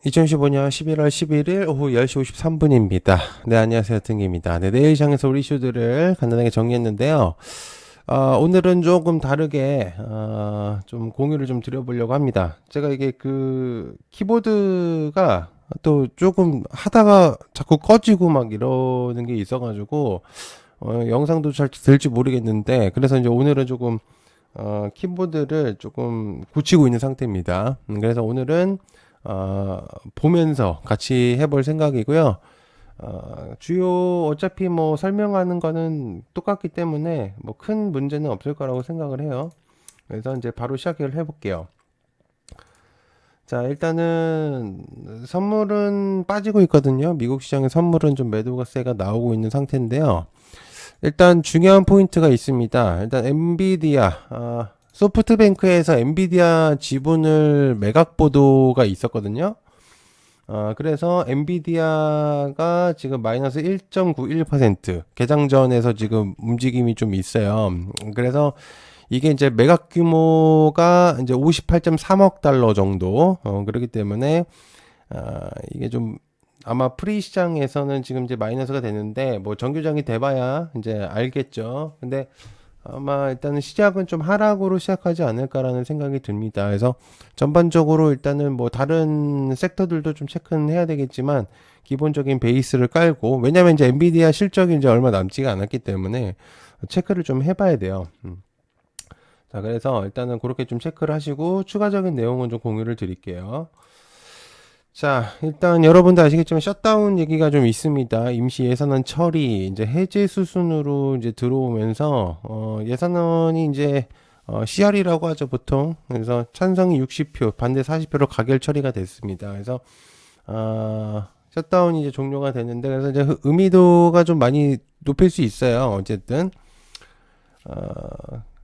2015년 11월 11일 오후 10시 53분입니다. 네, 안녕하세요. 등기입니다. 네, 내일 시장에서 우리 이슈들을 간단하게 정리했는데요. 오늘은 조금 다르게, 좀 공유를 좀 드려보려고 합니다. 제가 이게 키보드가 또 조금 하다가 자꾸 꺼지고 막 이러는 게 있어가지고, 영상도 잘 될지 모르겠는데, 그래서 이제 오늘은 조금, 키보드를 조금 고치고 있는 상태입니다. 그래서 오늘은 보면서 같이 해볼 생각이고요. 주요 어차피 뭐 설명하는 거는 똑같기 때문에 뭐 큰 문제는 없을 거라고 생각을 해요. 그래서 이제 바로 시작을 해볼게요. 자, 일단은 선물은 빠지고 있거든요. 미국 시장의 선물은 좀 매도세가 나오고 있는 상태인데요. 일단 중요한 포인트가 있습니다. 일단 엔비디아, 소프트뱅크에서 엔비디아 지분을 매각 보도가 있었거든요. 그래서 엔비디아가 지금 마이너스 1.91% 개장 전에서 지금 움직임이 좀 있어요. 그래서 이게 이제 매각 규모가 이제 58.3억 달러 정도, 그렇기 때문에, 이게 좀 아마 프리 시장에서는 지금 이제 마이너스가 되는데, 뭐 정규장이 돼봐야 이제 알겠죠. 근데 아마 일단은 시작은 좀 하락으로 시작하지 않을까라는 생각이 듭니다. 그래서 전반적으로 일단은 뭐 다른 섹터들도 좀 체크는 해야 되겠지만 기본적인 베이스를 깔고, 왜냐면 이제 엔비디아 실적이 이제 얼마 남지가 않았기 때문에 체크를 좀 해봐야 돼요. 자, 그래서 일단은 그렇게 좀 체크를 하시고 추가적인 내용은 좀 공유를 드릴게요. 자, 일단 여러분도 아시겠지만 셧다운 얘기가 좀 있습니다. 임시 예산안 처리, 이제 해제 수순으로 이제 들어오면서, 예산안이 이제, CR이라고 하죠, 보통. 그래서 찬성이 60표, 반대 40표로 가결 처리가 됐습니다. 그래서, 셧다운이 이제 종료가 됐는데, 그래서 이제 의미도가 좀 많이 높일 수 있어요. 어쨌든.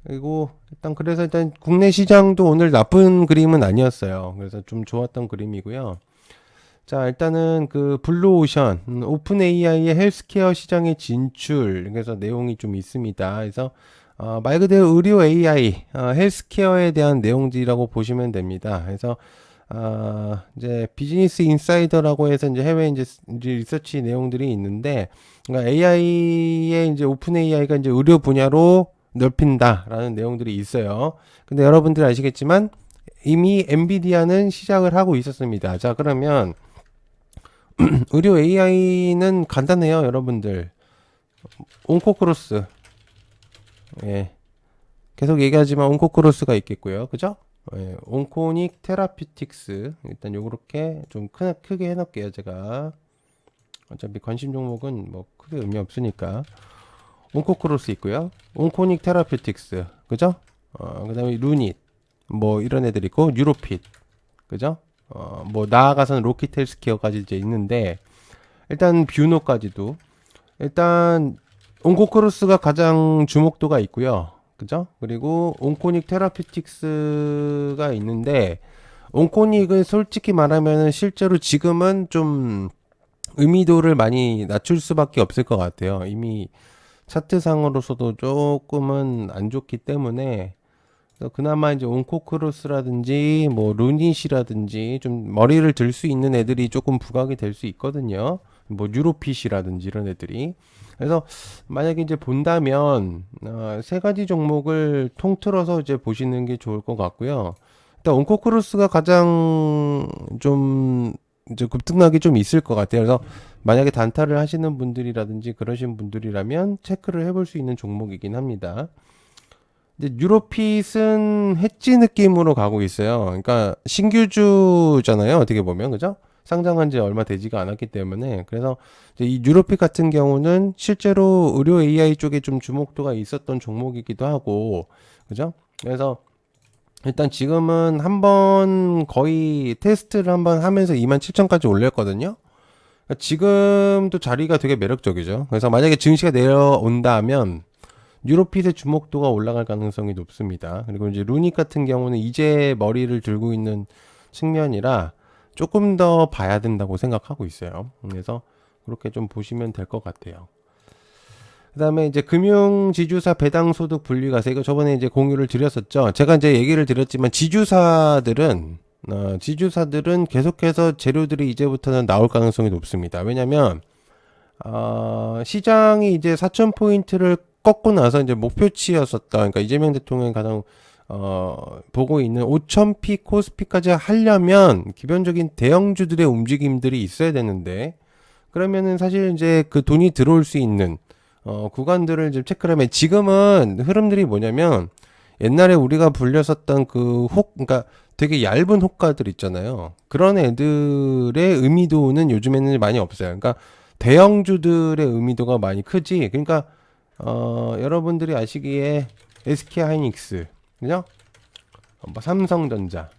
그리고 일단 그래서 일단 국내 시장도 오늘 나쁜 그림은 아니었어요. 그래서 좀 좋았던 그림이고요. 자, 일단은 블루오션, 오픈 AI의 헬스케어 시장의 진출, 그래서 내용이 좀 있습니다. 그래서, 말 그대로 의료 AI, 헬스케어에 대한 내용들이라고 보시면 됩니다. 그래서, 이제 비즈니스 인사이더라고 해서 이제 해외 이제 리서치 내용들이 있는데, 그러니까 AI의 이제 오픈 AI가 이제 의료 분야로 넓힌다라는 내용들이 있어요. 근데 여러분들 아시겠지만, 이미 엔비디아는 시작을 하고 있었습니다. 자, 그러면, 의료 AI는 간단해요, 여러분들. 온코크로스. 예. 계속 얘기하지만 온코크로스가 있겠고요. 그죠? 예. 온코닉 테라피틱스. 일단 요렇게 좀 크게 해놓을게요, 제가. 어차피 관심 종목은 뭐 크게 의미 없으니까. 온코크로스 있고요. 온코닉 테라피틱스. 그죠? 그 다음에 루닛. 뭐 이런 애들 있고, 뉴로핏. 그죠? 뭐 나아가서는 로킷 헬스케어까지 이제 있는데, 일단 뷰노까지도 일단 온코크로스가 가장 주목도가 있고요. 그죠? 그리고 온코닉 테라피틱스가 있는데, 온코닉은 솔직히 말하면은 실제로 지금은 좀 의미도를 많이 낮출 수밖에 없을 것 같아요. 이미 차트상으로서도 조금은 안 좋기 때문에, 그래서 그나마 이제 온코크로스라든지 뭐 루닛이라든지 좀 머리를 들 수 있는 애들이 조금 부각이 될 수 있거든요. 뭐 뉴로핏이라든지 이런 애들이. 그래서 만약에 이제 본다면, 세 가지 종목을 통틀어서 이제 보시는 게 좋을 것 같고요. 일단 온코크로스가 가장 좀 이제 급등락이 좀 있을 것 같아요. 그래서 만약에 단타를 하시는 분들이라든지 그러신 분들이라면 체크를 해볼 수 있는 종목이긴 합니다. 이제 뉴로핏은 해지 느낌으로 가고 있어요. 그러니까 신규주잖아요. 어떻게 보면 그죠? 상장한 지 얼마 되지가 않았기 때문에. 그래서 이제 이 뉴로핏 같은 경우는 실제로 의료 AI 쪽에 좀 주목도가 있었던 종목이기도 하고, 그죠? 그래서 일단 지금은 한번 거의 테스트를 한번 하면서 27,000까지 올렸거든요. 그러니까 지금도 자리가 되게 매력적이죠. 그래서 만약에 증시가 내려온다면 뉴로핏의 주목도가 올라갈 가능성이 높습니다. 그리고 이제 루닉 같은 경우는 이제 머리를 들고 있는 측면이라 조금 더 봐야 된다고 생각하고 있어요. 그래서 그렇게 좀 보시면 될 것 같아요. 그 다음에 이제 금융지주사 배당소득 분리과세, 이거 저번에 이제 공유를 드렸었죠. 제가 이제 얘기를 드렸지만 지주사들은 지주사들은 계속해서 재료들이 이제부터는 나올 가능성이 높습니다. 왜냐면 시장이 이제 4,000포인트를 꺾고 나서 이제 목표치였었다. 그러니까 이재명 대통령이 가장 보고 있는 5,000피 코스피까지 하려면 기본적인 대형주들의 움직임들이 있어야 되는데, 그러면은 사실 이제 그 돈이 들어올 수 있는 구간들을 좀 체크를 하면, 지금은 흐름들이 뭐냐면 옛날에 우리가 불렸었던 그러니까 되게 얇은 호가들 있잖아요. 그런 애들의 의미도는 요즘에는 많이 없어요. 그러니까 대형주들의 의미도가 많이 크지. 그러니까 여러분들이 아시기에 SK 하이닉스, 그죠? 뭐 삼성전자,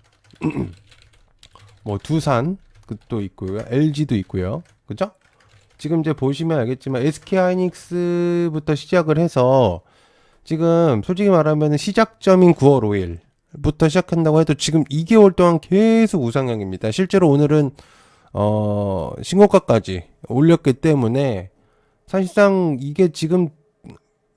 뭐 두산 또 있고요, LG도 있고요, 그죠? 지금 이제 보시면 알겠지만 SK 하이닉스부터 시작을 해서 지금 솔직히 말하면 시작점인 9월 5일부터 시작한다고 해도 지금 2개월 동안 계속 우상향입니다. 실제로 오늘은 신고가까지 올렸기 때문에 사실상 이게 지금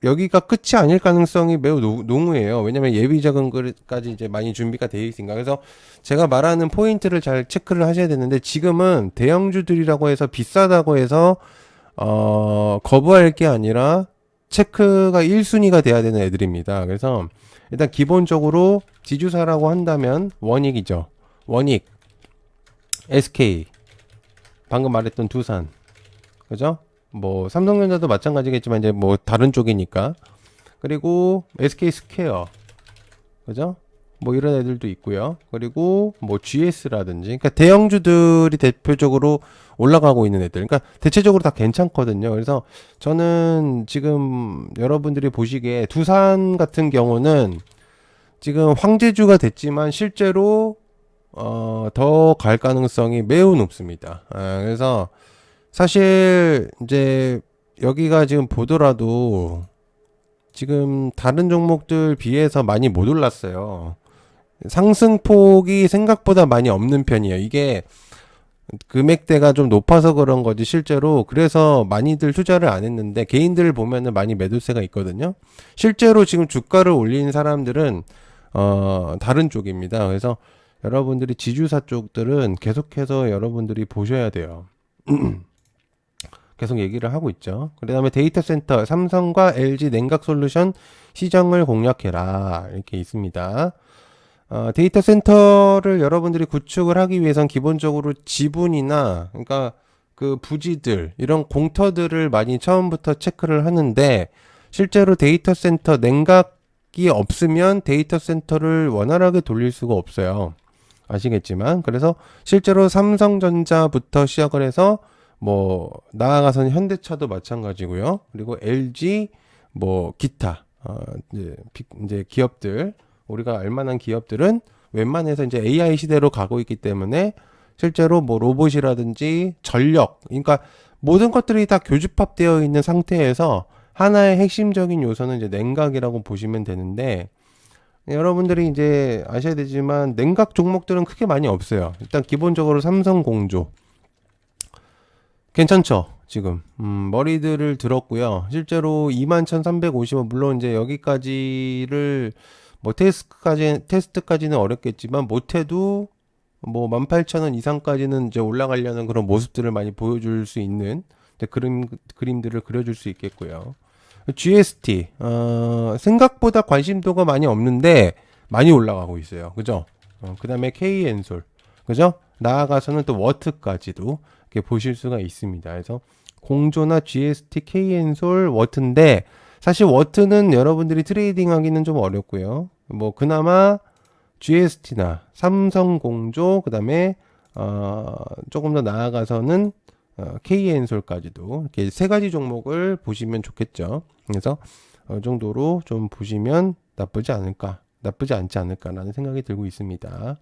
여기가 끝이 아닐 가능성이 매우 농후해요. 왜냐면 예비 자금까지 이제 많이 준비가 되어 있으니까. 그래서 제가 말하는 포인트를 잘 체크를 하셔야 되는데, 지금은 대형주들이라고 해서 비싸다고 해서 거부할 게 아니라 체크가 1순위가 돼야 되는 애들입니다. 그래서 일단 기본적으로 지주사라고 한다면 원익이죠. 원익, SK, 방금 말했던 두산, 그죠? 뭐 삼성전자도 마찬가지겠지만 이제 뭐 다른 쪽이니까. 그리고 SK 스퀘어, 그죠? 뭐 이런 애들도 있고요. 그리고 뭐 GS라든지, 그러니까 대형주들이 대표적으로 올라가고 있는 애들. 그러니까 대체적으로 다 괜찮거든요. 그래서 저는 지금 여러분들이 보시기에 두산 같은 경우는 지금 황제주가 됐지만 실제로 더 갈 가능성이 매우 높습니다. 그래서 사실 이제 여기가 지금 보더라도 지금 다른 종목들 비해서 많이 못 올랐어요. 상승폭이 생각보다 많이 없는 편이에요. 이게 금액대가 좀 높아서 그런 거지, 실제로 그래서 많이들 투자를 안 했는데, 개인들 보면은 많이 매도세가 있거든요. 실제로 지금 주가를 올린 사람들은 다른 쪽입니다. 그래서 여러분들이 지주사 쪽들은 계속해서 여러분들이 보셔야 돼요. 계속 얘기를 하고 있죠. 그 다음에 데이터 센터, 삼성과 LG 냉각솔루션 시장을 공략해라, 이렇게 있습니다. 데이터 센터를 여러분들이 구축을 하기 위해선 기본적으로 지분이나, 그러니까 그 부지들, 이런 공터들을 많이 처음부터 체크를 하는데, 실제로 데이터 센터 냉각이 없으면 데이터 센터를 원활하게 돌릴 수가 없어요. 아시겠지만. 그래서 실제로 삼성전자부터 시작을 해서 뭐 나아가서는 현대차도 마찬가지고요. 그리고 LG, 뭐 기타 이제 기업들, 우리가 알만한 기업들은 웬만해서 이제 AI 시대로 가고 있기 때문에 실제로 뭐 로봇이라든지 전력, 그러니까 모든 것들이 다 교집합되어 있는 상태에서 하나의 핵심적인 요소는 이제 냉각이라고 보시면 되는데, 여러분들이 이제 아셔야 되지만 냉각 종목들은 크게 많이 없어요. 일단 기본적으로 삼성공조 괜찮죠? 지금 머리들을 들었고요. 실제로 21,350원, 물론 이제 여기까지를 뭐 테스트까지는 어렵겠지만 못해도 뭐 18,000원 이상까지는 이제 올라가려는 그런 모습들을 많이 보여줄 수 있는 그림들을 그려줄 수 있겠고요. GST 생각보다 관심도가 많이 없는데 많이 올라가고 있어요. 그죠? 그 다음에 K엔솔, 그죠? 나아가서는 또 워트까지도 이렇게 보실 수가 있습니다. 그래서 공조나 GST, K엔솔, 워트인데 사실 워트는 여러분들이 트레이딩 하기는 좀 어렵고요. 뭐 그나마 GST나 삼성공조, 그 다음에 조금 더 나아가서는 K엔솔까지도 이렇게 세 가지 종목을 보시면 좋겠죠. 그래서 이 정도로 좀 보시면 나쁘지 않지 않을까라는 생각이 들고 있습니다.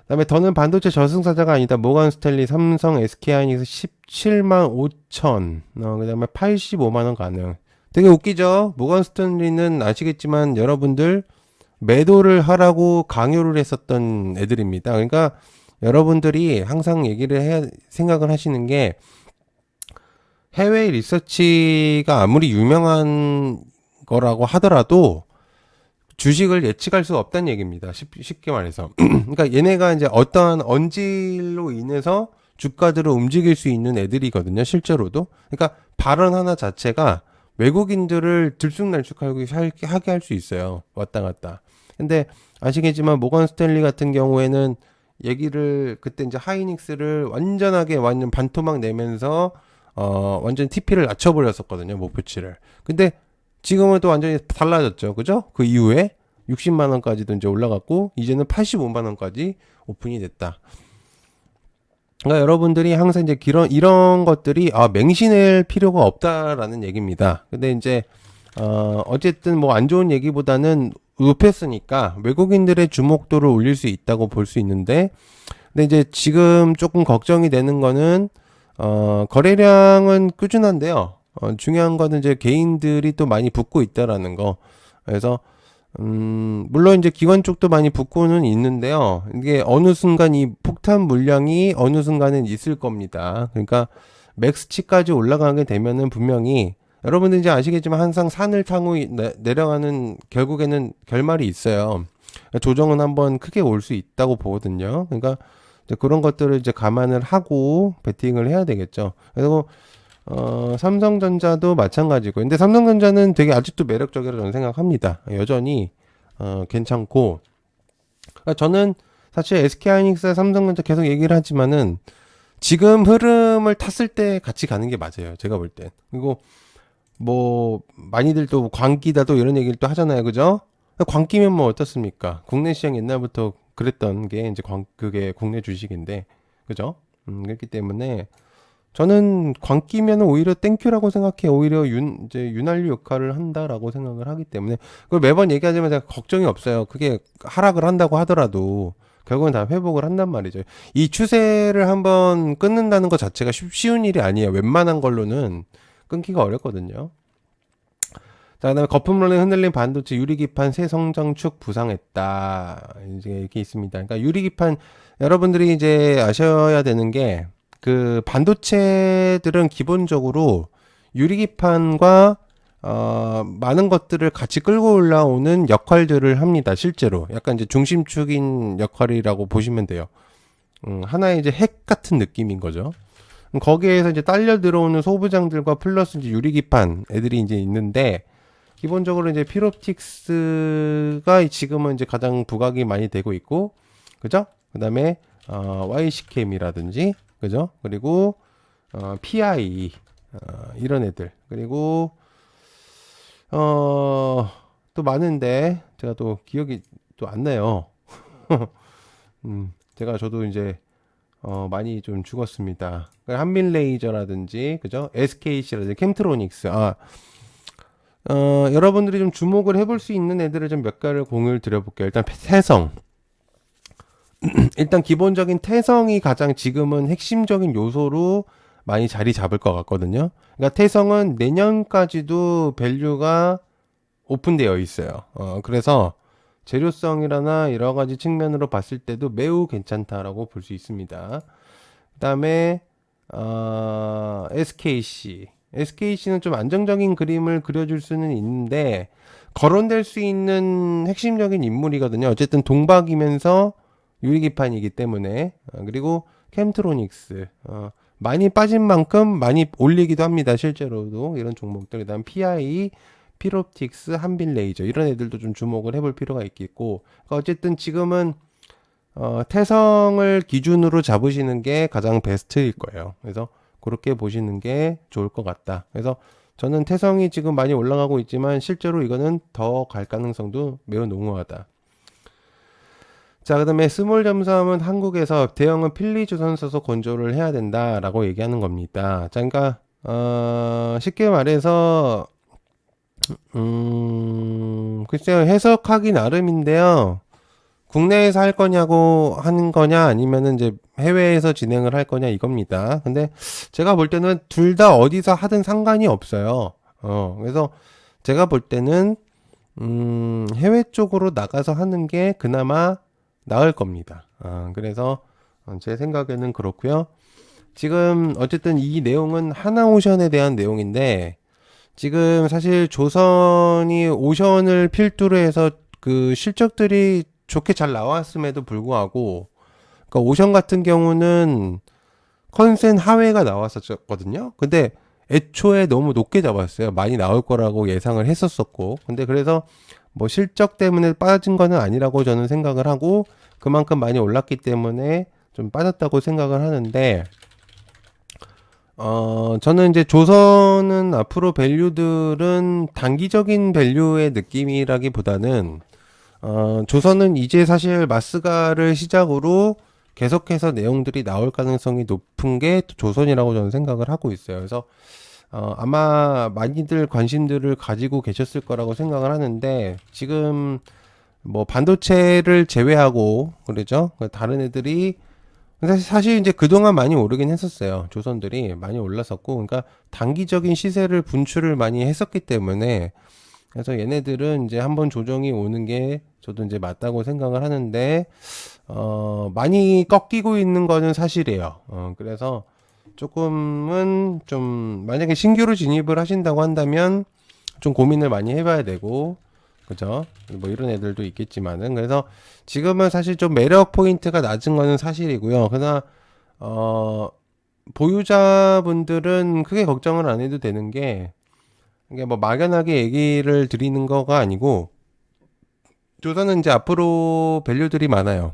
그다음에 더는 반도체 저승사자가 아니다. 모건 스탠리, 삼성, SK하이닉스 17만 5천, 그다음에 85만 원 가능. 되게 웃기죠. 모건 스탠리는 아시겠지만 여러분들 매도를 하라고 강요를 했었던 애들입니다. 그러니까 여러분들이 항상 생각을 하시는 게, 해외 리서치가 아무리 유명한 거라고 하더라도 주식을 예측할 수 없다는 얘기입니다. 쉽게 말해서. 그러니까 얘네가 이제 어떠한 언질로 인해서 주가들을 움직일 수 있는 애들이거든요. 실제로도. 그러니까 발언 하나 자체가 외국인들을 들쑥날쑥하게 하게 할 수 있어요. 왔다 갔다. 근데 아시겠지만 모건 스탠리 같은 경우에는 얘기를 그때 이제 하이닉스를 완전 반토막 내면서 완전 TP를 낮춰버렸었거든요. 목표치를. 근데 지금은 또 완전히 달라졌죠. 그죠? 그 이후에 60만 원까지도 이제 올라갔고 이제는 85만 원까지 오픈이 됐다. 그러니까 여러분들이 항상 이제 이런 것들이 맹신할 필요가 없다라는 얘기입니다. 근데 이제 어쨌든 뭐 안 좋은 얘기보다는 높였으니까 외국인들의 주목도를 올릴 수 있다고 볼 수 있는데, 근데 이제 지금 조금 걱정이 되는 거는 거래량은 꾸준한데요. 중요한 거는 이제 개인들이 또 많이 붙고 있다라는 거. 그래서 물론 이제 기관 쪽도 많이 붙고는 있는데요. 이게 어느 순간 이 폭탄 물량이 어느 순간은 있을 겁니다. 그러니까 맥스치까지 올라가게 되면은 분명히 여러분들 이제 아시겠지만 항상 산을 타고 내려가는 결국에는 결말이 있어요. 조정은 한번 크게 올 수 있다고 보거든요. 그러니까 이제 그런 것들을 이제 감안을 하고 베팅을 해야 되겠죠. 그리고 삼성전자도 마찬가지고. 근데 삼성전자는 되게 아직도 매력적이라고 저는 생각합니다. 여전히, 괜찮고. 그러니까 저는 사실 SK하이닉스, 삼성전자 계속 얘기를 하지만은 지금 흐름을 탔을 때 같이 가는 게 맞아요. 제가 볼 땐. 그리고 뭐, 많이들 또 광기다 또 이런 얘기를 또 하잖아요. 그죠? 광기면 뭐 어떻습니까? 국내 시장 옛날부터 그랬던 게 이제 그게 국내 주식인데. 그죠? 그렇기 때문에 저는 광기면 오히려 땡큐라고 생각해. 오히려 이제 윤활유 역할을 한다라고 생각을 하기 때문에 그걸 매번 얘기하지만 제가 걱정이 없어요. 그게 하락을 한다고 하더라도 결국은 다 회복을 한단 말이죠. 이 추세를 한번 끊는다는 것 자체가 쉬운 일이 아니에요. 웬만한 걸로는 끊기가 어렵거든요. 자, 그다음에 거품론에 흔들린 반도체 유리기판 새 성장축 부상했다. 이제 이렇게 있습니다. 그러니까 유리기판 여러분들이 이제 아셔야 되는 게 그 반도체들은 기본적으로 유리기판과 많은 것들을 같이 끌고 올라오는 역할들을 합니다. 실제로 약간 이제 중심축인 역할이라고 보시면 돼요. 하나의 이제 핵 같은 느낌인 거죠. 거기에서 이제 딸려 들어오는 소부장들과 플러스 이제 유리기판 애들이 이제 있는데 기본적으로 이제 피롭틱스가 지금은 이제 가장 부각이 많이 되고 있고, 그죠? 그다음에 YC캠이라든지, 그죠? 그리고 PI 이런 애들, 그리고 또 많은데 제가 또 기억이 또 안 나요. 저도 이제 많이 좀 죽었습니다. 한밀레이저라든지, 그죠? SKC라든지, 캠트로닉스. 여러분들이 좀 주목을 해볼 수 있는 애들을 좀 몇 가지를 공유를 드려볼게요. 일단 태성. 일단 기본적인 태성이 가장 지금은 핵심적인 요소로 많이 자리 잡을 것 같거든요. 그러니까 태성은 내년까지도 밸류가 오픈되어 있어요. 그래서 재료성이라나 여러 가지 측면으로 봤을 때도 매우 괜찮다라고 볼 수 있습니다. 그다음에 SKC. SKC는 좀 안정적인 그림을 그려줄 수는 있는데 거론될 수 있는 핵심적인 인물이거든요. 어쨌든 동박이면서 유리기판이기 때문에. 그리고 캠트로닉스 많이 빠진 만큼 많이 올리기도 합니다. 실제로도 이런 종목들. 그다음 PI, 피롭틱스, 한빌레이저 이런 애들도 좀 주목을 해볼 필요가 있겠고. 그러니까 어쨌든 지금은 태성을 기준으로 잡으시는 게 가장 베스트일 거예요. 그래서 그렇게 보시는 게 좋을 것 같다. 그래서 저는 태성이 지금 많이 올라가고 있지만 실제로 이거는 더 갈 가능성도 매우 농후하다. 자, 그 다음에 스몰 잠수함은 한국에서, 대형은 필리조선 써서 건조를 해야 된다라고 얘기하는 겁니다. 자, 그러니까 쉽게 말해서 글쎄요, 해석하기 나름인데요. 국내에서 할 거냐고 하는 거냐 아니면은 이제 해외에서 진행을 할 거냐 이겁니다. 근데 제가 볼 때는 둘 다 어디서 하든 상관이 없어요. 그래서 제가 볼 때는 해외 쪽으로 나가서 하는 게 그나마 나을 겁니다. 그래서 제 생각에는 그렇고요. 지금 어쨌든 이 내용은 하나오션에 대한 내용인데 지금 사실 조선이 오션을 필두로 해서 그 실적들이 좋게 잘 나왔음에도 불구하고, 그러니까 오션 같은 경우는 컨센 하회가 나왔었거든요. 근데 애초에 너무 높게 잡았어요. 많이 나올 거라고 예상을 했었었고. 근데 그래서 뭐 실적 때문에 빠진 거는 아니라고 저는 생각을 하고, 그만큼 많이 올랐기 때문에 좀 빠졌다고 생각을 하는데, 저는 이제 조선은 앞으로 밸류들은 단기적인 밸류의 느낌이라기보다는, 조선은 이제 사실 마스가를 시작으로 계속해서 내용들이 나올 가능성이 높은 게 조선이라고 저는 생각을 하고 있어요. 그래서, 아마 많이들 관심들을 가지고 계셨을 거라고 생각을 하는데, 지금 뭐 반도체를 제외하고, 그러죠? 다른 애들이 사실 이제 그동안 많이 오르긴 했었어요. 조선들이 많이 올랐었고, 그러니까 단기적인 시세를 분출을 많이 했었기 때문에, 그래서 얘네들은 이제 한번 조정이 오는 게 저도 이제 맞다고 생각을 하는데, 많이 꺾이고 있는 거는 사실이에요. 그래서 조금은 좀, 만약에 신규로 진입을 하신다고 한다면 좀 고민을 많이 해봐야 되고, 그죠? 뭐 이런 애들도 있겠지만은. 그래서 지금은 사실 좀 매력 포인트가 낮은 거는 사실이고요. 그러나, 보유자분들은 크게 걱정을 안 해도 되는 게, 이게 뭐 막연하게 얘기를 드리는 거가 아니고, 조선은 이제 앞으로 밸류들이 많아요.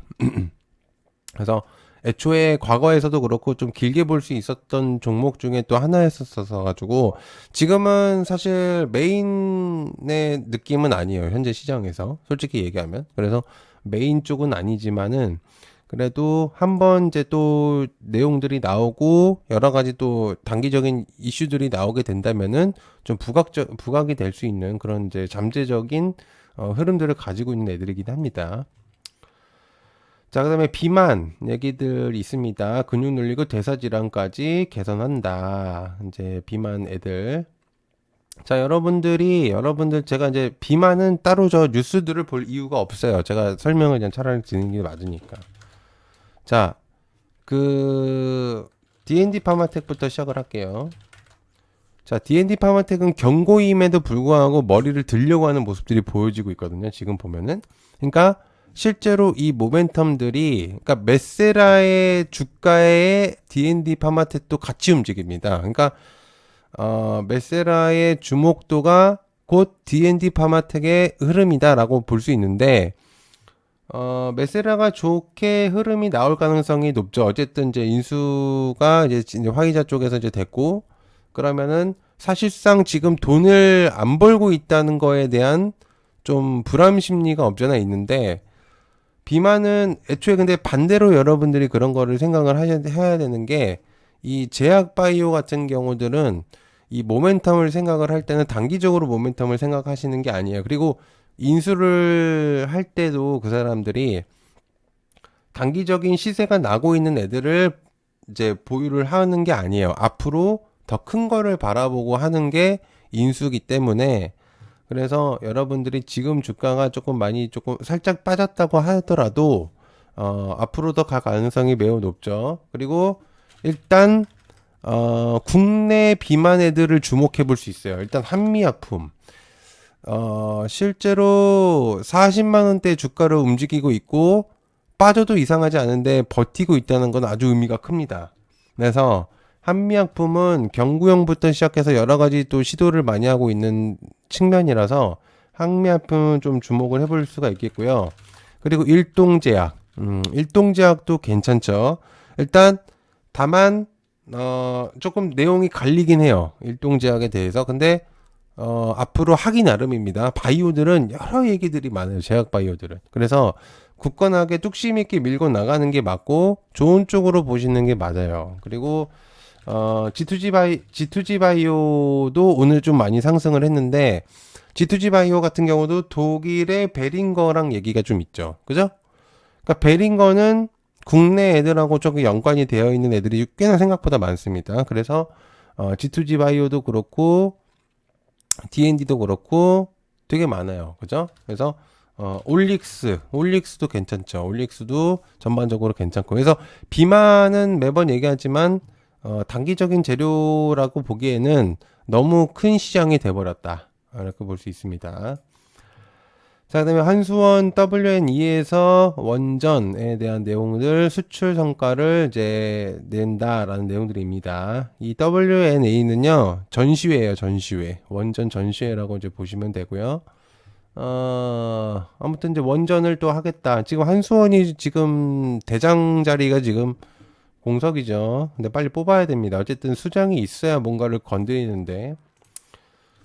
그래서 애초에 과거에서도 그렇고 좀 길게 볼 수 있었던 종목 중에 또 하나였었어 가지고 지금은 사실 메인의 느낌은 아니에요. 현재 시장에서 솔직히 얘기하면. 그래서 메인 쪽은 아니지만은 그래도 한번 이제 또 내용들이 나오고 여러 가지 또 단기적인 이슈들이 나오게 된다면은 좀 부각이 될 수 있는 그런 이제 잠재적인 흐름들을 가지고 있는 애들이긴 합니다. 자, 그다음에 비만 얘기들 있습니다. 근육 늘리고 대사 질환까지 개선한다. 이제 비만 애들. 자, 여러분들 제가 이제 비만은 따로 저 뉴스들을 볼 이유가 없어요. 제가 설명을 그냥 차라리 드리는 게 맞으니까. 자, 그 D&D 파마텍부터 시작을 할게요. 자, D&D 파마텍은 경고임에도 불구하고 머리를 들려고 하는 모습들이 보여지고 있거든요. 지금 보면은. 그러니까 실제로 이 모멘텀들이 그러니까 메세라의 주가에 D&D 파마텍도 같이 움직입니다. 그러니까 메세라의 주목도가 곧 D&D 파마텍의 흐름이다라고 볼 수 있는데 메세라가 좋게 흐름이 나올 가능성이 높죠. 어쨌든 이제 인수가 이제 화이자 쪽에서 이제 됐고 그러면은 사실상 지금 돈을 안 벌고 있다는 거에 대한 좀 불안 심리가 없잖아 있는데 비만은 애초에 근데 반대로 여러분들이 그런 거를 생각을 해야 되는 게 이 제약 바이오 같은 경우들은 이 모멘텀을 생각을 할 때는 단기적으로 모멘텀을 생각하시는 게 아니에요. 그리고 인수를 할 때도 그 사람들이 단기적인 시세가 나고 있는 애들을 이제 보유를 하는 게 아니에요. 앞으로 더 큰 거를 바라보고 하는 게 인수기 때문에 그래서 여러분들이 지금 주가가 조금 살짝 빠졌다고 하더라도 앞으로 더 갈 가능성이 매우 높죠. 그리고 일단 국내 비만 애들을 주목해 볼 수 있어요. 일단 한미약품 실제로 40만 원대 주가로 움직이고 있고 빠져도 이상하지 않은데 버티고 있다는 건 아주 의미가 큽니다. 그래서 한미약품은 경구용부터 시작해서 여러 가지 또 시도를 많이 하고 있는 측면이라서 한미약품은 좀 주목을 해볼 수가 있겠고요. 그리고 일동제약도 괜찮죠. 일단 다만 조금 내용이 갈리긴 해요. 일동제약에 대해서. 근데 앞으로 하기 나름입니다. 바이오들은 여러 얘기들이 많아요. 제약 바이오들은. 그래서 굳건하게 뚝심 있게 밀고 나가는 게 맞고 좋은 쪽으로 보시는 게 맞아요. 그리고 G2G 바이오도 오늘 좀 많이 상승을 했는데 G2G 바이오 같은 경우도 독일의 베링거랑 얘기가 좀 있죠. 그죠? 그러니까 베링거는 국내 애들하고 조금 연관이 되어 있는 애들이 꽤나 생각보다 많습니다. 그래서 G2G 바이오도 그렇고 D&D도 그렇고 되게 많아요. 그죠? 그래서 올릭스도 괜찮죠. 올릭스도 전반적으로 괜찮고. 그래서 비만은 매번 얘기하지만 단기적인 재료라고 보기에는 너무 큰 시장이 돼버렸다. 이렇게 볼 수 있습니다. 자, 그다음에 한수원 WN2에서 원전에 대한 내용들 수출 성과를 이제 낸다라는 내용들입니다. 이 WNA는요 전시회예요, 전시회. 원전 전시회라고 이제 보시면 되고요. 아무튼 이제 원전을 또 하겠다. 지금 한수원이 지금 대장 자리가 지금 공석이죠. 근데 빨리 뽑아야 됩니다. 어쨌든 수장이 있어야 뭔가를 건드리는데.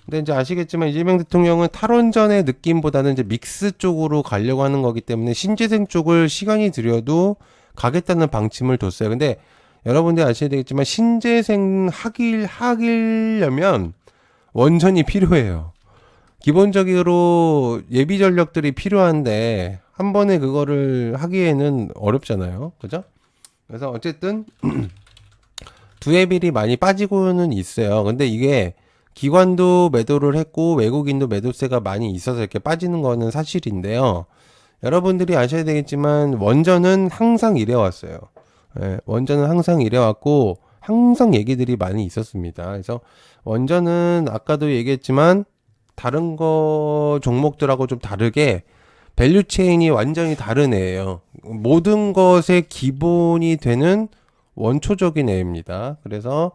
근데 이제 아시겠지만 이재명 대통령은 탈원전의 느낌보다는 이제 믹스 쪽으로 가려고 하는 거기 때문에 신재생 쪽을 시간이 들여도 가겠다는 방침을 뒀어요. 근데 여러분들 아셔야 되겠지만 신재생 하기려면 원전이 필요해요. 기본적으로 예비 전력들이 필요한데 한 번에 그거를 하기에는 어렵잖아요. 그죠? 그래서 어쨌든 두해빌이 많이 빠지고는 있어요. 근데 이게 기관도 매도를 했고 외국인도 매도세가 많이 있어서 이렇게 빠지는 거는 사실인데요. 여러분들이 아셔야 되겠지만 원전은 항상 이래 왔어요. 예, 원전은 항상 이래 왔고 항상 얘기들이 많이 있었습니다. 그래서 원전은 아까도 얘기했지만 다른 거 종목들하고 좀 다르게 밸류 체인이 완전히 다른 애예요. 모든 것의 기본이 되는 원초적인 애입니다. 그래서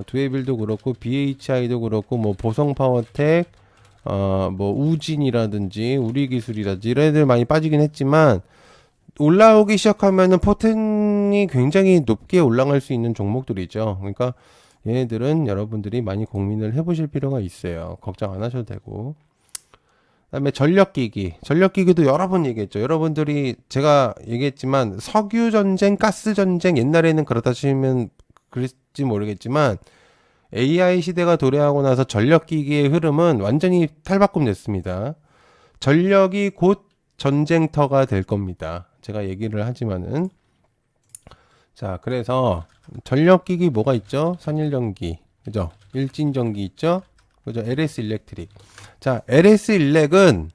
두에빌도 그렇고 BHI도 그렇고 뭐 보성파워텍 뭐 우진이라든지 우리기술이라든지 이런 애들 많이 빠지긴 했지만 올라오기 시작하면은 포텐이 굉장히 높게 올라갈 수 있는 종목들이죠. 그러니까 얘네들은 여러분들이 많이 고민을 해보실 필요가 있어요. 걱정 안 하셔도 되고. 그다음에 전력기기도 여러 번 얘기했죠. 여러분들이 제가 얘기했지만 석유 전쟁, 가스 전쟁 옛날에는 그렇다 치면 그랬지 모르겠지만 AI 시대가 도래하고 나서 전력기기의 흐름은 완전히 탈바꿈됐습니다. 전력이 곧 전쟁터가 될 겁니다. 제가 얘기를 하지만은 자, 그래서 전력기기 뭐가 있죠? 산일전기, 그죠? 일진전기 있죠? 그죠? LS 일렉트릭. 자, LS 일렉은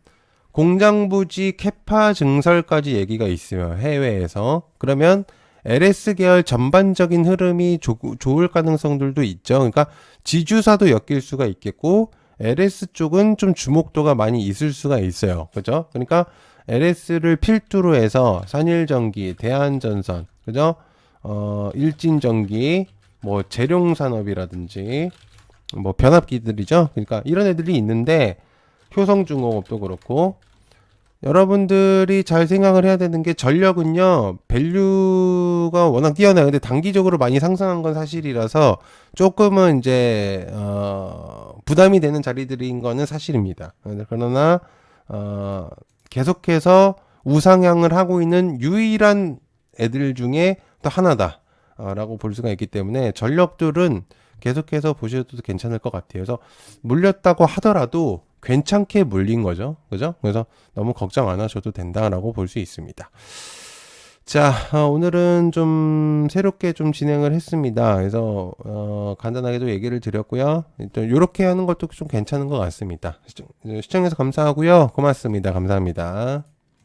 공장부지 캐파 증설까지 얘기가 있어요. 해외에서. 그러면 LS 계열 전반적인 흐름이 좋을 가능성들도 있죠. 그러니까 지주사도 엮일 수가 있겠고 LS 쪽은 좀 주목도가 많이 있을 수가 있어요. 그죠? 그러니까 LS를 필두로 해서 산일전기, 대한전선, 그죠? 일진전기, 뭐 재룡산업이라든지 뭐 변압기들이죠. 그러니까 이런 애들이 있는데 효성중공업도 그렇고 여러분들이 잘 생각을 해야 되는 게 전력은요 밸류가 워낙 뛰어나요. 근데 단기적으로 많이 상승한 건 사실이라서 조금은 이제 부담이 되는 자리들인 거는 사실입니다. 그러나 계속해서 우상향을 하고 있는 유일한 애들 중에 또 하나다 라고 볼 수가 있기 때문에 전력들은 계속해서 보셔도 괜찮을 것 같아요. 그래서 물렸다고 하더라도 괜찮게 물린 거죠. 그죠? 그래서 너무 걱정 안 하셔도 된다라고 볼 수 있습니다. 자, 오늘은 좀 새롭게 좀 진행을 했습니다. 그래서 간단하게 도 얘기를 드렸고요. 일단 이렇게 하는 것도 좀 괜찮은 것 같습니다. 시청해서 감사하고요. 고맙습니다. 감사합니다.